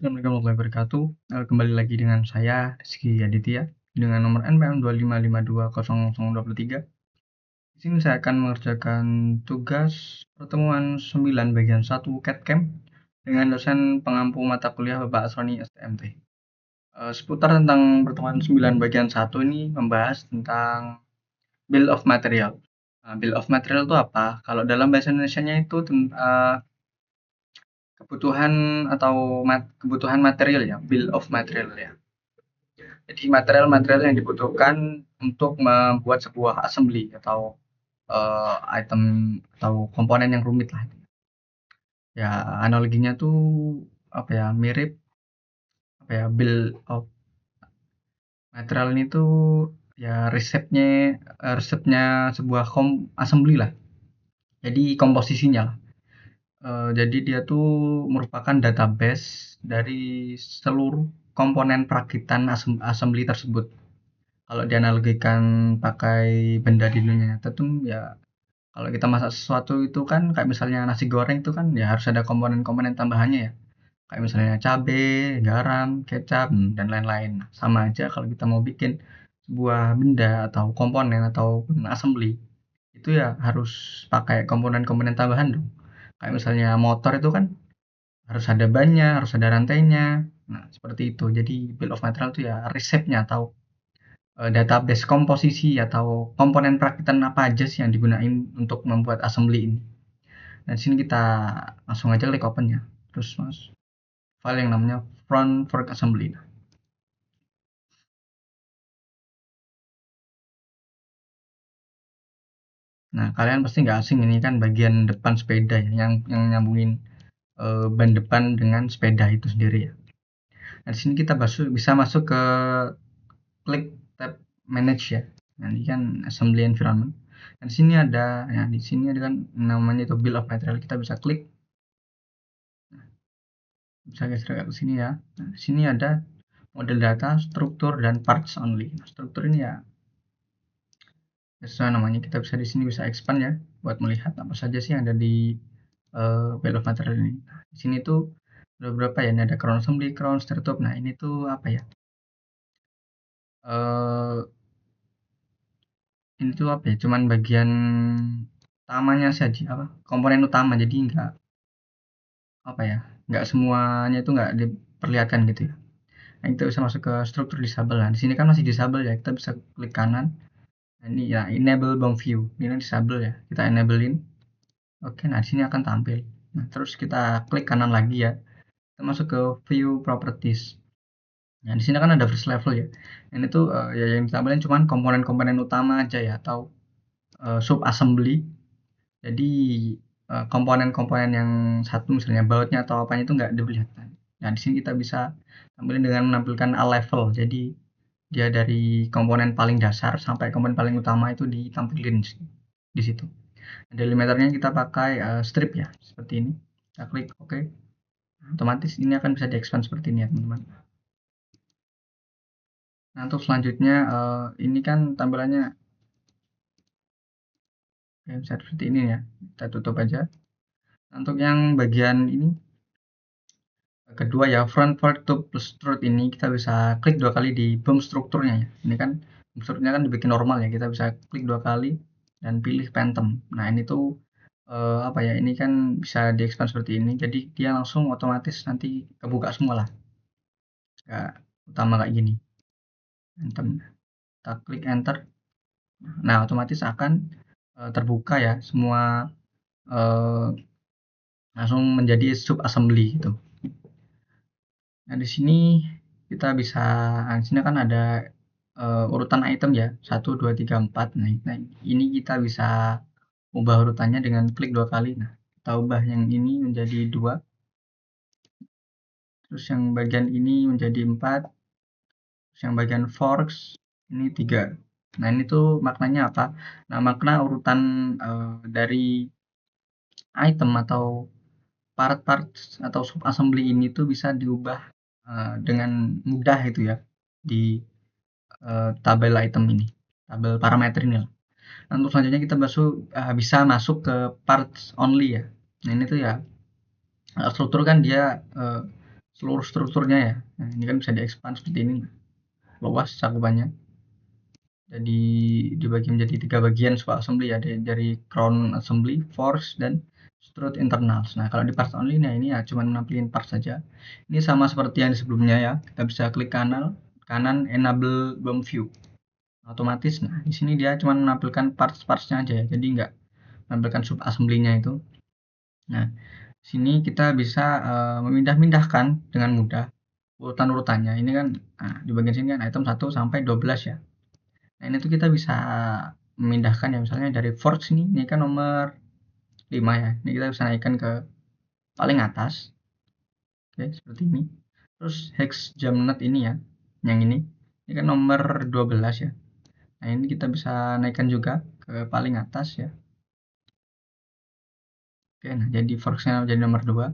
Assalamualaikum warahmatullahi wabarakatuh. Kembali lagi dengan saya Rizky Aditya dengan nomor NPM 25520023. Di sini saya akan mengerjakan tugas pertemuan 9 bagian 1 CAT-CAM dengan dosen pengampu mata kuliah Bapak Asroni STMT. Seputar tentang pertemuan 9 bagian 1 ini membahas tentang Bill of Material. Bill of Material itu apa? Kalau dalam bahasa Indonesianya itu kebutuhan atau kebutuhan material ya, Bill of Material ya. Jadi material-material yang dibutuhkan untuk membuat sebuah assembly atau item atau komponen yang rumit lah. Ya analoginya tuh apa ya, mirip apa ya, bill of material ini tuh ya resepnya sebuah assembly lah. Jadi komposisinya lah. Jadi dia tuh merupakan database dari seluruh komponen perakitan assembly tersebut. Kalau dianalogikan pakai benda di dunia nyata tuh ya, kalau kita masak sesuatu itu kan kayak misalnya nasi goreng itu kan ya harus ada komponen-komponen tambahannya ya. Kayak misalnya cabe, garam, kecap, dan lain-lain. Nah, sama aja kalau kita mau bikin sebuah benda atau komponen atau assembly, itu ya harus pakai komponen-komponen tambahan dong. Kayak misalnya motor itu kan harus ada bannya, harus ada rantainya. Nah, seperti itu. Jadi bill of material itu ya resepnya atau database komposisi atau komponen perakitan apa aja sih yang digunain untuk membuat assembly ini. Dan di sini kita langsung aja klik open ya. Terus mas file yang namanya front fork assembly. Nah, kalian pasti nggak asing, ini kan bagian depan sepeda ya, yang nyambungin ban depan dengan sepeda itu sendiri ya. Nah, di sini kita bisa masuk ke klik tab manage ya. Nah, ini kan assembly environment. Dan di sini ada ya, di sini ada kan namanya itu bill of material. Kita bisa klik, bisa geser ke sini ya. Nah, di sini ada model data, struktur, dan parts only. Nah, struktur ini ya sesuai namanya, kita bisa di sini bisa expand ya buat melihat apa saja sih yang ada di bill of material ini. Nah, di sini tuh ada beberapa ya, ini ada crown assembly, crown tertutup. Nah, ini tuh apa ya? Ini tuh apa ya? Cuman bagian utamanya saja, apa? Komponen utama. Jadi nggak apa ya? Nggak semuanya itu nggak diperlihatkan gitu ya. Nah, kita bisa masuk ke struktur disable. Nah, di sini kan masih disable ya. Kita bisa klik kanan. Nah, ini ya enable bomb view. Ini kan disable ya. Kita enablein. Oke, nah di sini akan tampil. Nah, terus kita klik kanan lagi ya. Kita masuk ke view properties. Nah, di sini kan ada first level ya. Ini tuh ya yang ditampilkan cuma komponen-komponen utama aja ya, atau sub assembly. Jadi komponen-komponen yang satu misalnya bautnya atau apanya itu nggak diperlihatkan. Nah, di sini kita bisa tampilin dengan menampilkan a level. Jadi dia dari komponen paling dasar sampai komponen paling utama itu ditampilin di situ. Delimiternya kita pakai strip ya, seperti ini. Kita klik OK. Otomatis ini akan bisa di-expand seperti ini ya, teman-teman. Nah, untuk selanjutnya ini kan tampilannya ya, bisa seperti ini ya. Kita tutup aja. Nah, untuk yang bagian ini kedua ya, front fork to strut, ini kita bisa klik 2 kali di BOM strukturnya ya. Ini kan strukturnya kan dibikin normal ya. Kita bisa klik 2 kali dan pilih Phantom. Nah, ini tuh apa ya? Ini kan bisa di-expand seperti ini. Jadi dia langsung otomatis nanti kebuka semua lah. Kayak utama kayak gini. Phantom. Kita klik enter. Nah, otomatis akan terbuka ya semua, langsung menjadi sub assembly gitu. Nah, di sini kita bisa, nah, di sini kan ada urutan item ya, 1, 2, 3, 4. Nah, ini kita bisa ubah urutannya dengan klik 2 kali. Nah, kita ubah yang ini menjadi 2. Terus yang bagian ini menjadi 4. Terus yang bagian forks ini 3. Nah, ini tuh maknanya apa? Nah, makna urutan dari item atau part-part atau sub assembly ini tuh bisa diubah dengan mudah itu ya di tabel item ini, tabel parameter ini lah. Nah, untuk selanjutnya kita bisa masuk ke parts only ya. Nah, ini tuh ya struktur kan dia seluruh strukturnya ya. Nah, ini kan bisa di-expand seperti ini, luas cakupannya. Jadi dibagi menjadi 3 bagian sebuah assembly ya, dari ground assembly, force, dan strut internals. Nah, kalau di parts only, nah ini ya cuma nampilin parts saja. Ini sama seperti yang sebelumnya ya. Kita bisa klik kanan enable BOM view. Otomatis, nah di sini dia cuma menampilkan parts-partsnya aja ya. Jadi nggak menampilkan sub assembly-nya itu. Nah, sini kita bisa memindah-mindahkan dengan mudah urutan-urutannya. Ini kan di bagian sini kan item 1 sampai 12 ya. Nah, ini tuh kita bisa memindahkan ya, misalnya dari forge ini kan nomor 5 ya. Ini kita bisa naikkan ke paling atas. Oke, seperti ini. Terus hex jam nut ini ya, yang ini. Ini kan nomor 12 ya. Nah, ini kita bisa naikkan juga ke paling atas ya. Oke, nah jadi forge-nya jadi nomor 2.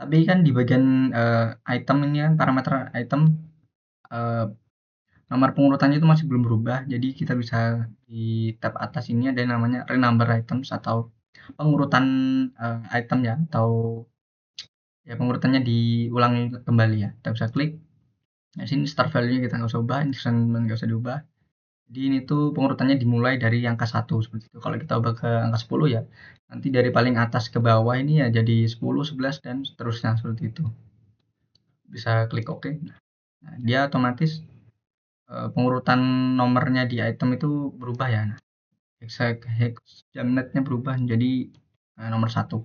Tapi kan di bagian item ini kan parameter item uh, nomor pengurutannya itu masih belum berubah. Jadi kita bisa di tab atas ini ada yang namanya renumber items atau pengurutan item ya, atau ya pengurutannya diulangi kembali ya. Kita bisa klik. Nah, sini start value-nya kita nggak usah ubah, ini nggak usah diubah. Jadi ini tuh pengurutannya dimulai dari angka 1 seperti itu. Kalau kita ubah ke angka 10 ya, nanti dari paling atas ke bawah ini ya jadi 10, 11 dan seterusnya seperti itu. Bisa klik OK. Nah, dia otomatis pengurutan nomornya di item itu berubah ya. Nah, hex jamnetnya berubah menjadi nomor 1.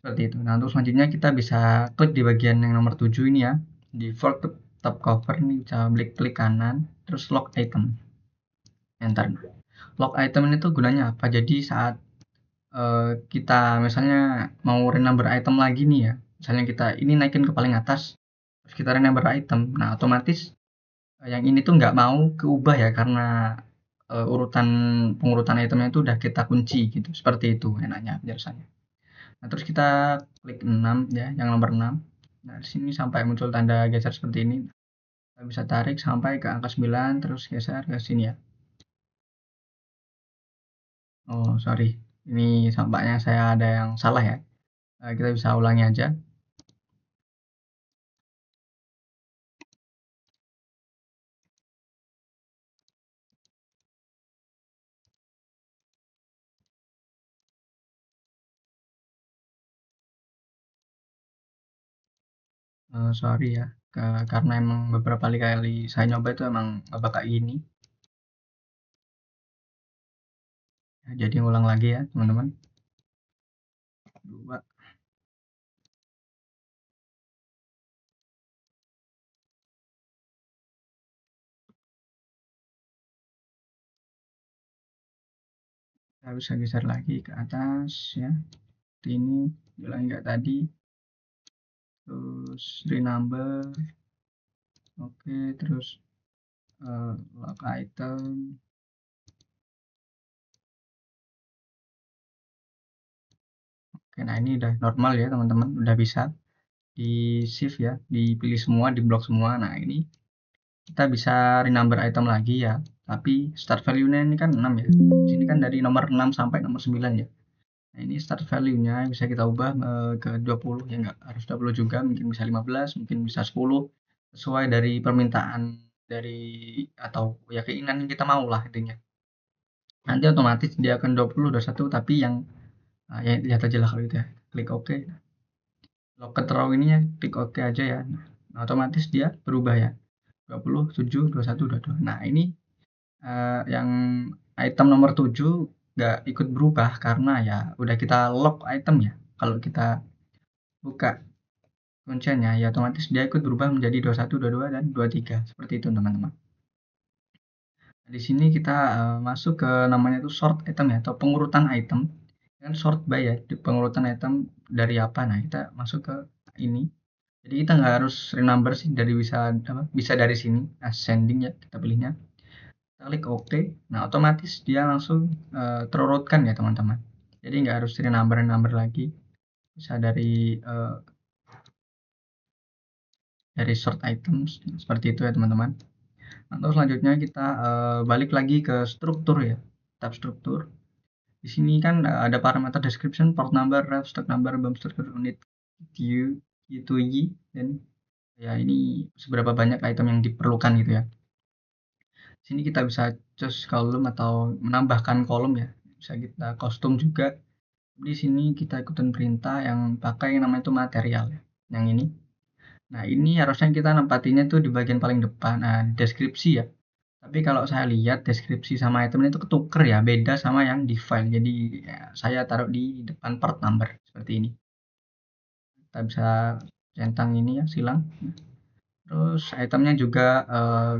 Seperti itu. Nah, untuk selanjutnya kita bisa klik di bagian yang nomor 7 ini ya. Default top cover ini bisa klik kanan, terus lock item. Enter. Lock item ini tuh gunanya apa? Jadi saat kita misalnya mau renumber item lagi nih ya. Misalnya kita ini naikin ke paling atas, terus kita renumber item. Nah, otomatis yang ini tuh nggak mau keubah ya, karena urutan pengurutan itemnya itu udah kita kunci gitu. Seperti itu enaknya penjelasannya. Nah, terus kita klik 6 ya, yang nomor 6. Nah, di sini sampai muncul tanda geser seperti ini. Kita bisa tarik sampai ke angka 9, terus geser ke sini ya. Oh, sorry. Ini tampaknya saya ada yang salah ya. Kita bisa ulangi aja. Sorry ya, karena emang beberapa kali saya nyoba itu emang nggak bakal gini. Ya, jadi ulang lagi ya, teman-teman. 2. Kita bisa geser lagi ke atas ya. Seperti ini, ulangi nggak tadi. Terus renumber. Oke, terus lock item. Oke, nah ini udah normal ya teman-teman, udah bisa di shift ya, dipilih semua, di blok semua. Nah, ini kita bisa renumber item lagi ya, tapi start value-nya ini kan 6 ya. Di sini kan dari nomor 6 sampai nomor 9 ya. Nah, ini start value-nya bisa kita ubah ke 20 ya, nggak harus 20 juga, mungkin bisa 15, mungkin bisa 10, sesuai dari permintaan dari atau ya keinginan yang kita mau lah intinya. Nanti otomatis dia akan 20, 21, tapi yang ya lihat aja lah kalau gitu ya. Klik OK. Loket row ini ya klik OK aja ya. Nah, otomatis dia berubah ya. 27, 21, 22. Nah, ini yang item nomor 7 nggak ikut berubah karena ya udah kita lock item ya. Kalau kita buka kuncinya ya otomatis dia ikut berubah menjadi 21, 22 dan 23. Seperti itu, teman-teman. Nah, di sini kita masuk ke namanya itu sort item ya, atau pengurutan item. Kan sort by ya, di pengurutan item dari apa. Nah, kita masuk ke ini. Jadi kita nggak harus renumber sih, dari bisa dari sini ascending ya, kita pilihnya. Kita klik OK. Nah, otomatis dia langsung terurutkan ya, teman-teman. Jadi nggak harus renumber lagi. Bisa dari sort items seperti itu ya, teman-teman. Atau selanjutnya kita balik lagi ke struktur ya, tab struktur. Di sini kan ada parameter description, port number, ref, stock number, BOM struktur unit, queue, gitu dan ya ini seberapa banyak item yang diperlukan gitu ya. Sini kita bisa choose kolom atau menambahkan kolom ya, bisa kita custom juga. Di sini kita ikutin perintah yang pakai namanya itu material ya, yang ini. Nah ini harusnya kita nempatinnya tuh di bagian paling depan, nah deskripsi ya. Tapi kalau saya lihat deskripsi sama item itu ketuker ya, beda sama yang di file. Jadi ya, saya taruh di depan part number seperti ini. Kita bisa centang ini ya, silang. Terus itemnya juga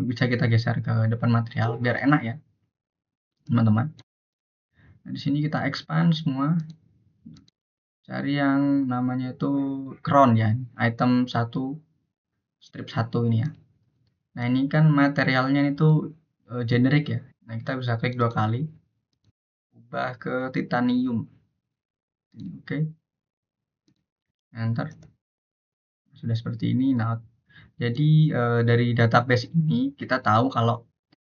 bisa kita geser ke depan material biar enak ya, teman-teman. Nah, di sini kita expand semua. Cari yang namanya itu crown ya, item 1 strip 1 ini ya. Nah, ini kan materialnya itu generik ya. Nah, kita bisa klik 2 kali. Ubah ke titanium. Oke. Enter. Sudah seperti ini. Nah, jadi dari database ini kita tahu kalau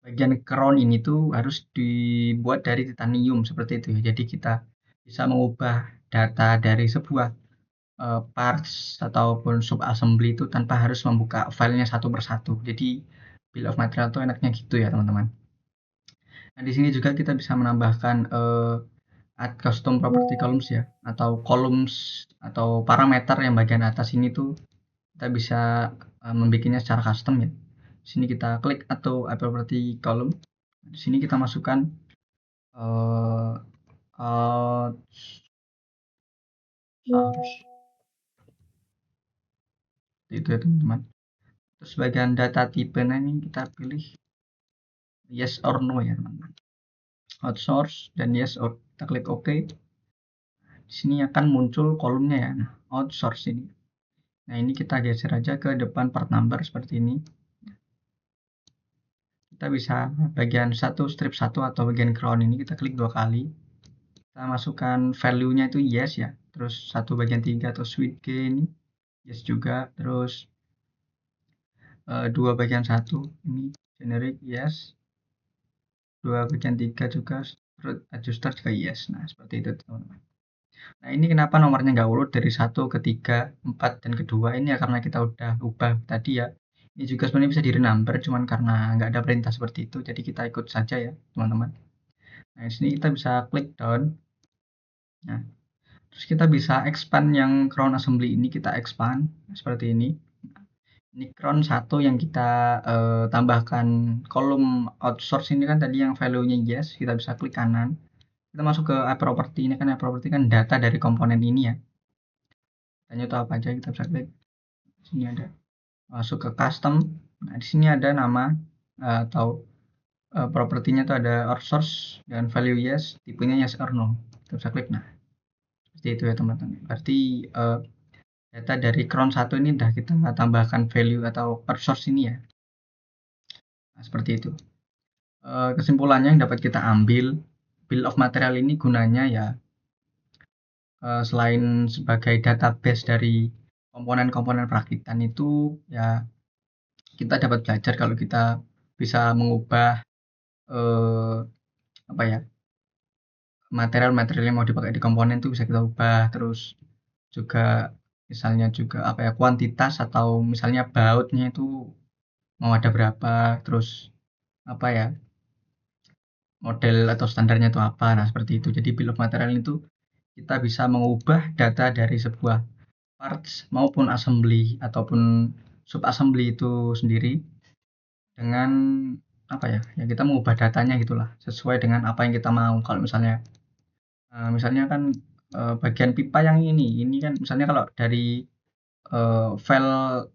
bagian crown ini tuh harus dibuat dari titanium seperti itu ya. Jadi kita bisa mengubah data dari sebuah parts ataupun sub assembly itu tanpa harus membuka filenya satu persatu. Jadi bill of material itu enaknya gitu ya teman-teman. Nah di sini juga kita bisa menambahkan add custom property columns ya, atau columns atau parameter yang bagian atas ini tuh kita bisa membuatnya secara custom ya. Di sini kita klik atau add property column. Di sini kita masukkan source itu ya teman-teman. Terus bagian data type ini kita pilih yes or no ya teman-teman. Outsource dan yes or kita klik OK. Di sini akan muncul kolomnya ya. Nah, outsource ini. Nah, ini kita geser aja ke depan part number seperti ini. Kita bisa bagian 1 strip 1 atau bagian crown ini kita klik 2 kali. Kita masukkan value-nya itu yes ya. Terus 1 bagian 3 atau sweet G ini yes juga. Terus 2 bagian 1 ini generic yes. 2 bagian 3 juga root adjuster juga yes. Nah, seperti itu teman-teman. Nah, ini kenapa nomornya nggak urut dari 1 ke 3, 4, dan kedua ini ya karena kita udah ubah tadi ya. Ini juga sebenarnya bisa di renumber, cuman karena nggak ada perintah seperti itu, jadi kita ikut saja ya, teman-teman. Nah, di sini kita bisa klik down. Nah, terus kita bisa expand yang crown assembly ini, kita expand seperti ini. Ini crown 1 yang kita tambahkan kolom outsource ini kan tadi yang value-nya yes, kita bisa klik kanan. Kita masuk ke app property, ini kan app property kan data dari komponen ini ya. Tanya itu apa aja kita bisa klik. Di sini ada masuk ke custom. Nah, di sini ada nama atau propertinya itu ada outsource dan value yes, tipenya yes or no. Kita bisa klik. Nah, seperti itu ya teman-teman. Berarti data dari crown 1 ini udah kita tambahkan value atau outsource ini ya. Nah, seperti itu. Kesimpulannya yang dapat kita ambil, bill of material ini gunanya ya selain sebagai database dari komponen-komponen perakitan itu ya kita dapat belajar kalau kita bisa mengubah apa ya, material-material yang mau dipakai di komponen itu bisa kita ubah. Terus juga misalnya juga apa ya, kuantitas atau misalnya bautnya itu mau ada berapa, terus apa ya, model atau standarnya itu apa. Nah, seperti itu. Jadi bill of material itu kita bisa mengubah data dari sebuah parts maupun assembly ataupun sub assembly itu sendiri dengan apa ya, ya kita mengubah datanya gitulah sesuai dengan apa yang kita mau. Kalau misalnya kan bagian pipa yang ini kan misalnya kalau dari file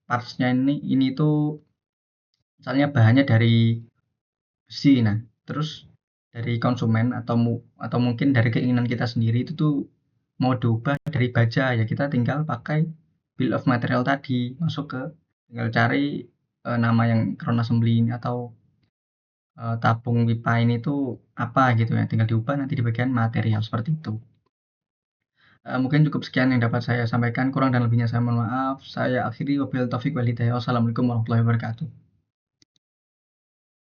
partsnya ini tuh misalnya bahannya dari besi. Nah, terus dari konsumen atau mungkin dari keinginan kita sendiri itu tuh mau diubah dari baja ya, kita tinggal pakai bill of material tadi, masuk ke tinggal cari nama yang crown assembly ini atau tabung pipa ini tuh apa gitu ya, tinggal diubah nanti di bagian material seperti itu. Mungkin cukup sekian yang dapat saya sampaikan, kurang dan lebihnya saya mohon maaf. Saya akhiri, wabillahi taufik wal hidayah. Wassalamualaikum warahmatullahi wabarakatuh.